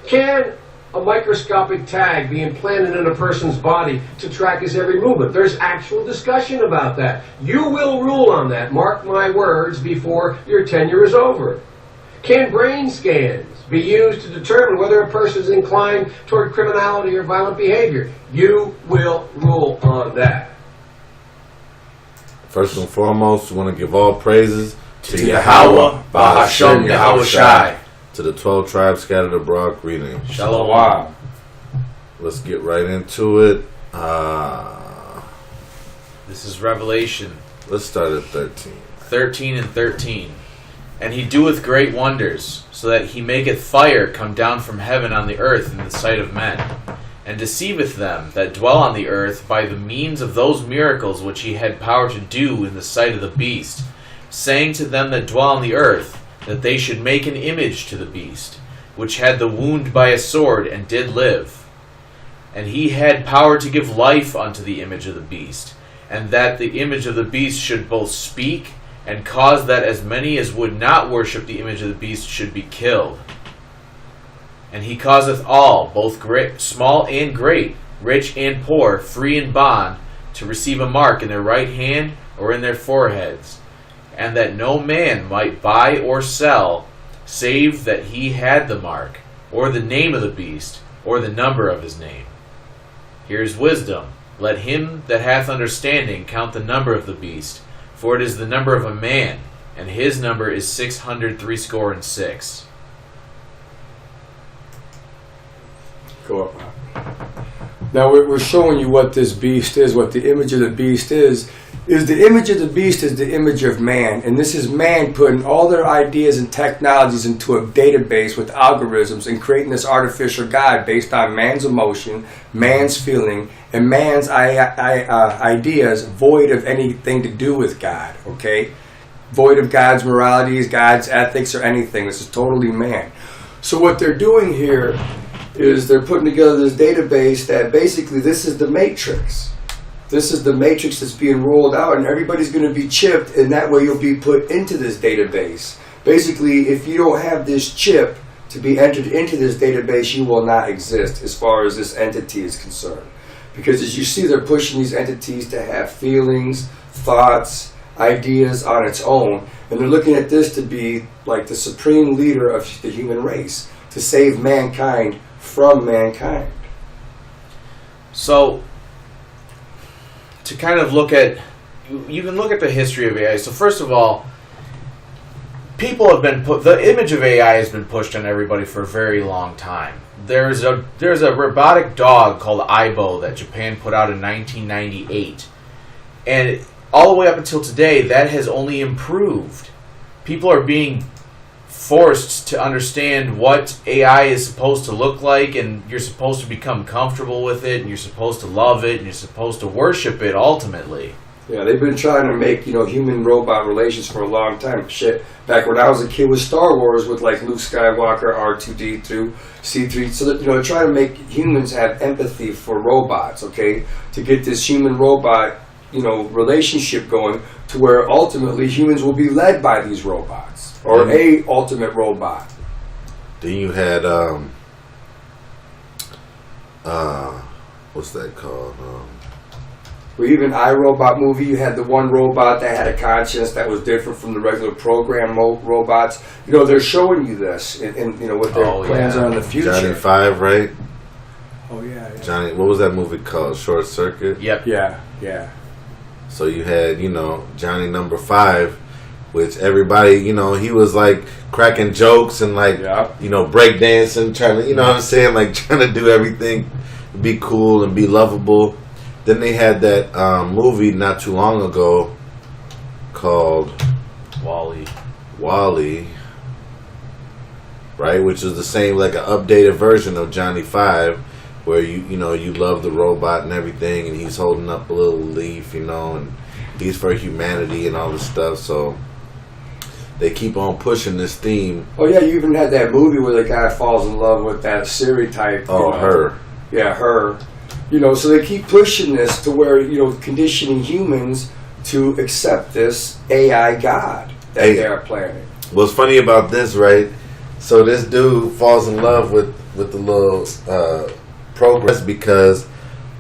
Can a microscopic tag be implanted in a person's body to track his every movement? There's actual discussion about that. You will rule on that, mark my words, before your tenure is over. Can brain scans be used to determine whether a person is inclined toward criminality or violent behavior? You will rule on that. First and foremost, we want to give all praises to Yahweh, Bahashem Yahweh Shai. To the 12 tribes scattered abroad, greeting. Shalom. Let's get right into it. This is Revelation. Let's start at 13. 13 and 13. And he doeth great wonders, so that he maketh fire come down from heaven on the earth in the sight of men, and deceiveth them that dwell on the earth by the means of those miracles which he had power to do in the sight of the beast, saying to them that dwell on the earth, that they should make an image to the beast, which had the wound by a sword, and did live. And he had power to give life unto the image of the beast, and that the image of the beast should both speak, and cause that as many as would not worship the image of the beast should be killed. And he causeth all, both great, small and great, rich and poor, free and bond, to receive a mark in their right hand or in their foreheads, and that no man might buy or sell, save that he had the mark, or the name of the beast, or the number of his name. Here is wisdom. Let him that hath understanding count the number of the beast, for it is the number of a man, and his number is 666. Go up. Now we're showing you what this beast is, what the image of the beast is. The image of the beast is the image of man, and this is man putting all their ideas and technologies into a database with algorithms and creating this artificial God based on man's emotion, man's feeling, and man's ideas void of anything to do with God, okay? Void of God's moralities, God's ethics, or anything. This is totally man. So what they're doing here is they're putting together this database that basically this is the matrix. This is the matrix that's being rolled out, and everybody's going to be chipped, and that way you'll be put into this database. Basically, if you don't have this chip to be entered into this database, you will not exist as far as this entity is concerned. Because as you see, they're pushing these entities to have feelings, thoughts, ideas on its own, and they're looking at this to be like the supreme leader of the human race, to save mankind from mankind. So, to kind of look at, you can look at the history of AI. So first of all, people have been the image of AI has been pushed on everybody for a very long time. There's a robotic dog called Aibo that Japan put out in 1998, and all the way up until today, that has only improved. People are being forced to understand what AI is supposed to look like, and you're supposed to become comfortable with it, and you're supposed to love it, and you're supposed to worship it ultimately. Yeah, they've been trying to make, human-robot relations for a long time. Shit, back when I was a kid with Star Wars with like Luke Skywalker, R2-D2, C3, so that, trying to make humans have empathy for robots, okay? To get this human-robot, relationship going to where ultimately humans will be led by these robots. Or a ultimate robot. Then you had what's that called? Or even iRobot movie, you had the one robot that had a conscience that was different from the regular program robots. They're showing you this, and what their plans are in the future. Johnny 5, right? Oh yeah. Johnny, what was that movie called? Short Circuit. Yep. Yeah. So you had, Johnny number 5, which everybody, he was like cracking jokes and like, break dancing, trying to, what I'm saying, like trying to do everything, be cool and be lovable. Then they had that movie not too long ago called Wall-E, right? Which is the same, like an updated version of Johnny 5, where you love the robot and everything, and he's holding up a little leaf, and he's for humanity and all this stuff. So they keep on pushing this theme. Oh yeah, you even had that movie where the guy falls in love with that Siri type. Her. Yeah, her. So they keep pushing this to where, conditioning humans to accept this AI God that they are planning. What's funny about this, right? So this dude falls in love with with the little progress because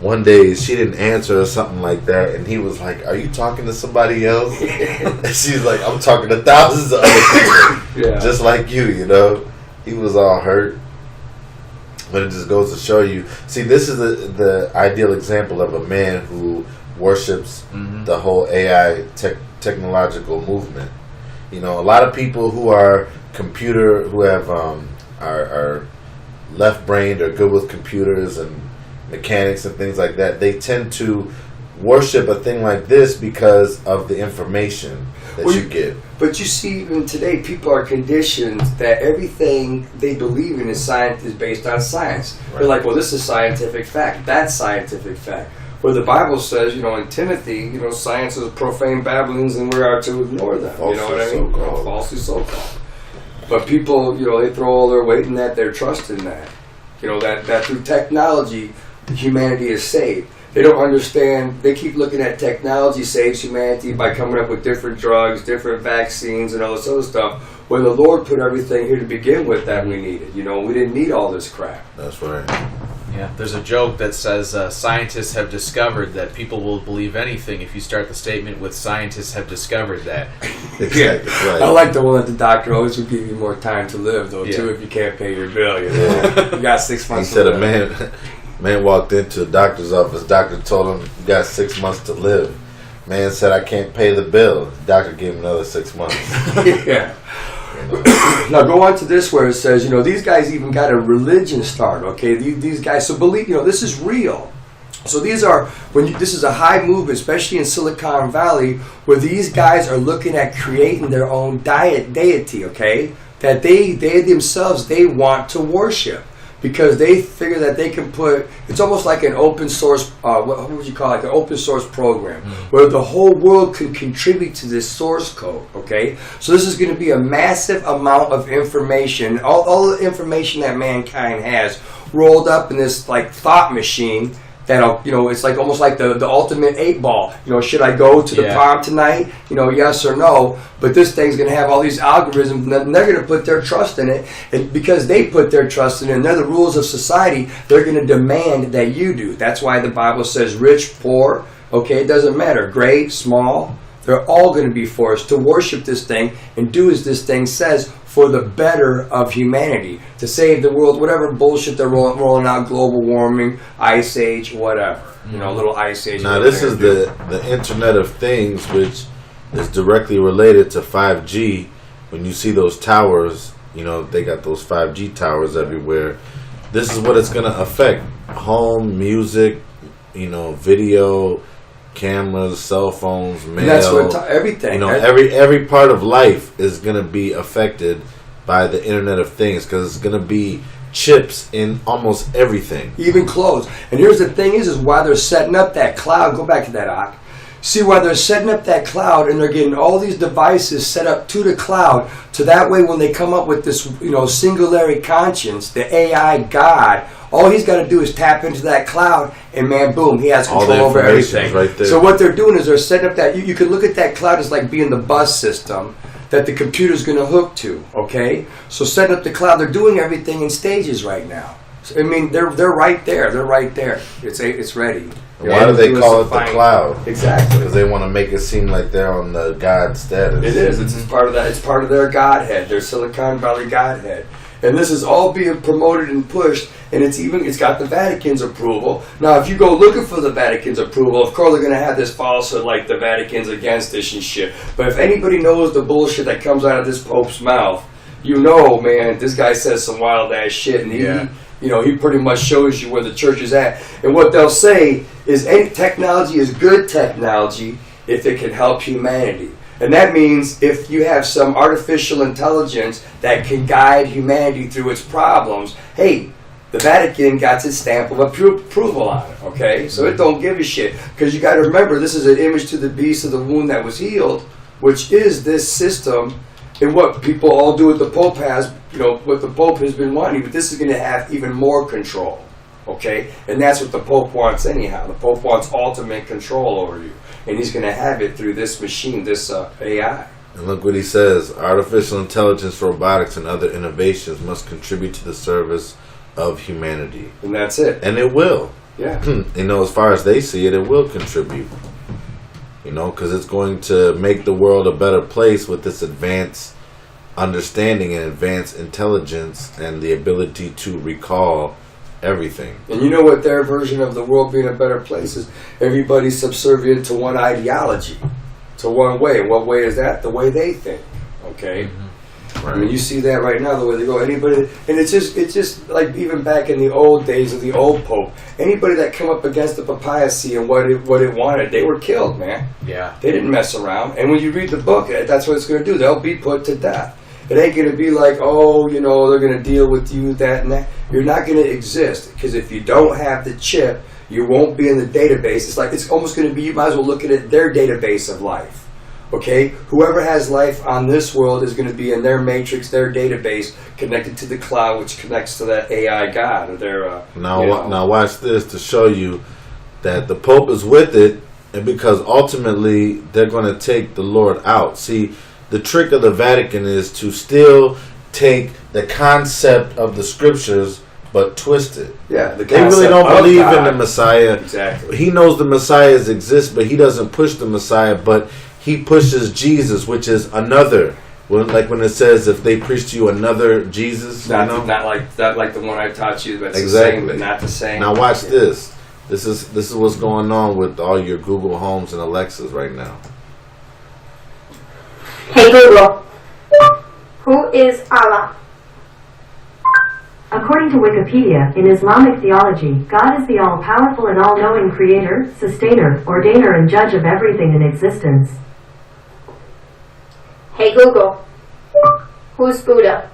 one day she didn't answer or something like that, and he was like, "Are you talking to somebody else?" And she's like, "I'm talking to thousands of other people, just like you." You know, he was all hurt. But it just goes to show you. See, this is the ideal example of a man who worships the whole AI technological movement. You know, a lot of people who are who have are left-brained or good with computers and mechanics and things like that, they tend to worship a thing like this because of the information that you get. But you see, even today, people are conditioned that everything they believe in is based on science. Right. They're like, well, this is scientific fact. That's scientific fact. Where the Bible says, you know, in Timothy, you know, science is profane babblings and we are to ignore them. Falsely, you know what I mean? so-called. Falsely so-called. But people, you know, they throw all their weight in that, their trust in that. You know, that through technology, humanity is saved. They don't understand. They keep looking at technology saves humanity by coming up with different drugs, different vaccines, and all this other stuff. When the Lord put everything here to begin with that we needed. You know, we didn't need all this crap. That's right. Yeah, there's a joke that says scientists have discovered that people will believe anything if you start the statement with "scientists have discovered that." Exactly. Right. I like the one that the doctor always will give you more time to live, though, too, if you can't pay your bill. You know? You got 6 months. He said a man walked into a doctor's office. Doctor told him, "You got 6 months to live." Man said, "I can't pay the bill." Doctor gave him another 6 months. Yeah. Now go on to this where it says, you know, these guys even got a religion start. Okay, these guys. So believe, you know, this is real. So these are this is a high movement, especially in Silicon Valley, where these guys are looking at creating their own deity. Okay, that they themselves they want to worship. Because they figure that they can it's almost like an open source, what would you call it, like an open source program, where the whole world can contribute to this source code, okay? So this is going to be a massive amount of information, all the information that mankind has, rolled up in this like thought machine that'll, you know, it's like almost like the ultimate 8-ball. You know, should I go to the prom tonight? You know, yes or no. But this thing's going to have all these algorithms, and they're going to put their trust in it. And because they put their trust in it, and they're the rules of society, they're going to demand that you do. That's why the Bible says rich, poor, okay, it doesn't matter, great, small. They're all going to be forced to worship this thing and do as this thing says for the better of humanity, to save the world, whatever bullshit they're rolling out, global warming, ice age, whatever. You know, a little ice age. Now, this is the Internet of Things, which is directly related to 5G. When you see those towers, you know, they got those 5G towers everywhere. This is what it's going to affect. Home, music, you know, video, cameras, cell phones, mail. And that's what everything. You know, every part of life is going to be affected by the Internet of Things, because it's going to be chips in almost everything, even clothes. And here's the thing: is why they're setting up that cloud. Go back to that, Ak. See why they're setting up that cloud, and they're getting all these devices set up to the cloud, so that way when they come up with this, you know, singularity conscience, the AI God, all he's got to do is tap into that cloud, and man, boom, he has control over everything. Right there. So what they're doing is they're setting up that. You can look at that cloud as like being the bus system that the computer's going to hook to. Okay, so setting up the cloud, they're doing everything in stages right now. So, I mean, they're right there. They're right there. It's ready. Why do they call it the cloud? Exactly. Because they want to make it seem like they're on the God status. It is. It's part of that. It's part of their Godhead, their Silicon Valley Godhead. And this is all being promoted and pushed, and it's got the Vatican's approval. Now, if you go looking for the Vatican's approval, of course they're going to have this falsehood like the Vatican's against this and shit. But if anybody knows the bullshit that comes out of this Pope's mouth, you know, man, this guy says some wild ass shit, and he pretty much shows you where the church is at. And what they'll say is any technology is good technology if it can help humanity. And that means if you have some artificial intelligence that can guide humanity through its problems, hey, the Vatican got its stamp of approval on it, okay? So it don't give a shit. Because you got to remember, this is an image to the beast of the wound that was healed, which is this system. And what people all do with the Pope has, you know, what the Pope has been wanting, but this is going to have even more control, okay? And that's what the Pope wants anyhow. The Pope wants ultimate control over you. And he's going to have it through this machine, this AI. And look what he says. Artificial intelligence, robotics, and other innovations must contribute to the service of humanity. And that's it. And it will. Yeah. You know, as far as they see it, it will contribute. You know, because it's going to make the world a better place with this advanced understanding and advanced intelligence and the ability to recall everything. And you know what their version of the world being a better place is? Everybody's subservient to one ideology, to one way. And what way is that? The way they think. Okay? Mm-hmm. Right. I mean, you see that right now, the way they go. Anybody, and it's just like even back in the old days of the old Pope, anybody that come up against the papacy and what it wanted, they were killed, man. Yeah. They didn't mess around. And when you read the book, that's what it's going to do. They'll be put to death. It ain't going to be like, oh, you know, they're going to deal with you, that, and that. You're not going to exist. Because if you don't have the chip, you won't be in the database. It's like, it's almost going to be, you might as well look at it, their database of life. Okay? Whoever has life on this world is going to be in their matrix, their database, connected to the cloud, which connects to that AI God. Or their, now watch this to show you that the Pope is with it, and because ultimately they're going to take the Lord out. See, the trick of the Vatican is to still take the concept of the scriptures but twist it. Yeah, they really don't believe in the Messiah. Exactly. He knows the Messiahs exist, but he doesn't push the Messiah, but he pushes Jesus, which is another. Like when it says, if they preach to you another Jesus, not like the one I taught you. That's exactly. The same, but not the same. Now watch this. This is what's going on with all your Google Homes and Alexas right now. Hey Google, who is Allah? According to Wikipedia, in Islamic theology, God is the all-powerful and all-knowing creator, sustainer, ordainer, and judge of everything in existence. Hey Google, who's Buddha?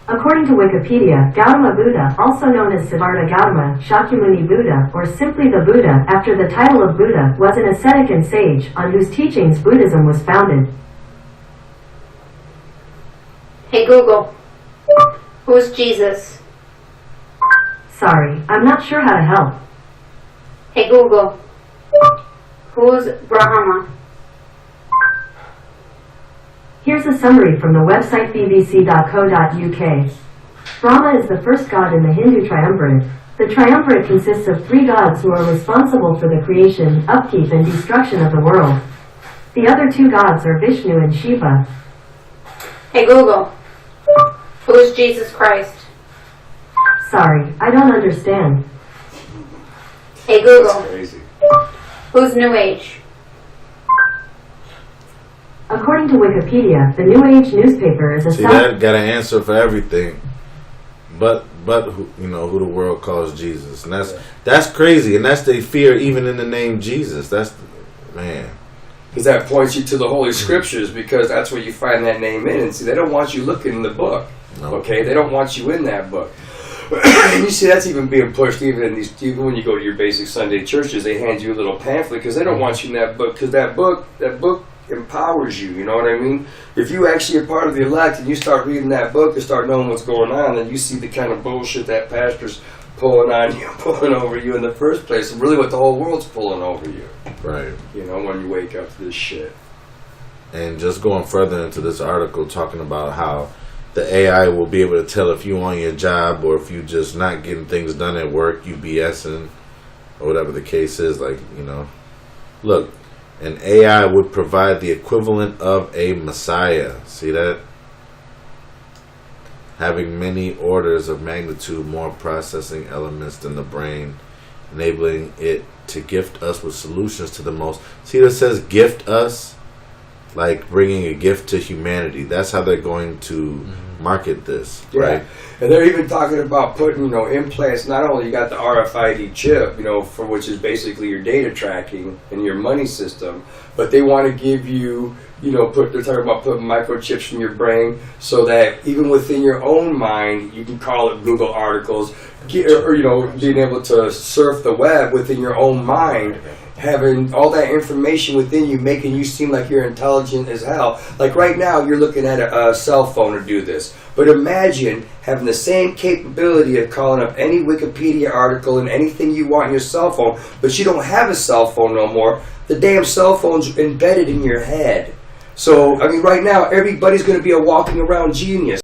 According to Wikipedia, Gautama Buddha, also known as Siddhartha Gautama, Shakyamuni Buddha, or simply the Buddha, after the title of Buddha, was an ascetic and sage, on whose teachings Buddhism was founded. Hey Google, who's Jesus? Sorry, I'm not sure how to help. Hey Google, who's Brahma? Here's a summary from the website bbc.co.uk. Brahma is the first god in the Hindu triumvirate. The triumvirate consists of three gods who are responsible for the creation, upkeep, and destruction of the world. The other two gods are Vishnu and Shiva. Hey Google, who's Jesus Christ? Sorry, I don't understand. Hey Google, That's crazy. who's New Age? According to Wikipedia, the New Age newspaper is a See, that got an answer for everything, but who, you know, who the world calls Jesus, and that's crazy, and that's their fear even in the name Jesus. That's man. Because that points you to the Holy Scriptures, because that's where you find that name in. And see, they don't want you looking in the book. No. Okay, they don't want you in that book. And you see, that's even being pushed even when you go to your basic Sunday churches. They hand you a little pamphlet because they don't want you in that book, because that book empowers you. You know what I mean? If you actually are part of the elect and you start reading that book and start knowing what's going on, then you see the kind of bullshit that pastor's pulling on you, pulling over you in the first place, and really what the whole world's pulling over you. Right. You know, when you wake up to this shit. And just going further into this article, talking about how the AI will be able to tell if you on your job or if you just not getting things done at work, you BSing, or whatever the case is. Like, you know, look, an AI would provide the equivalent of a messiah. See that? Having many orders of magnitude more processing elements than the brain, enabling it to gift us with solutions to the most. See, that says gift us, like bringing a gift to humanity. That's how they're going to market this, right? And they're even talking about putting, you know, implants. Not only you got the RFID chip, you know, for which is basically your data tracking and your money system, but they want to give you, you know, they're talking about putting microchips in your brain so that even within your own mind, you can call it Google articles, or you know, being able to surf the web within your own mind, having all that information within you, making you seem like you're intelligent as hell. Like right now, you're looking at a cell phone to do this. But imagine having the same capability of calling up any Wikipedia article and anything you want on your cell phone, but you don't have a cell phone no more. The damn cell phone's embedded in your head. So, I mean, right now, everybody's going to be a walking around genius.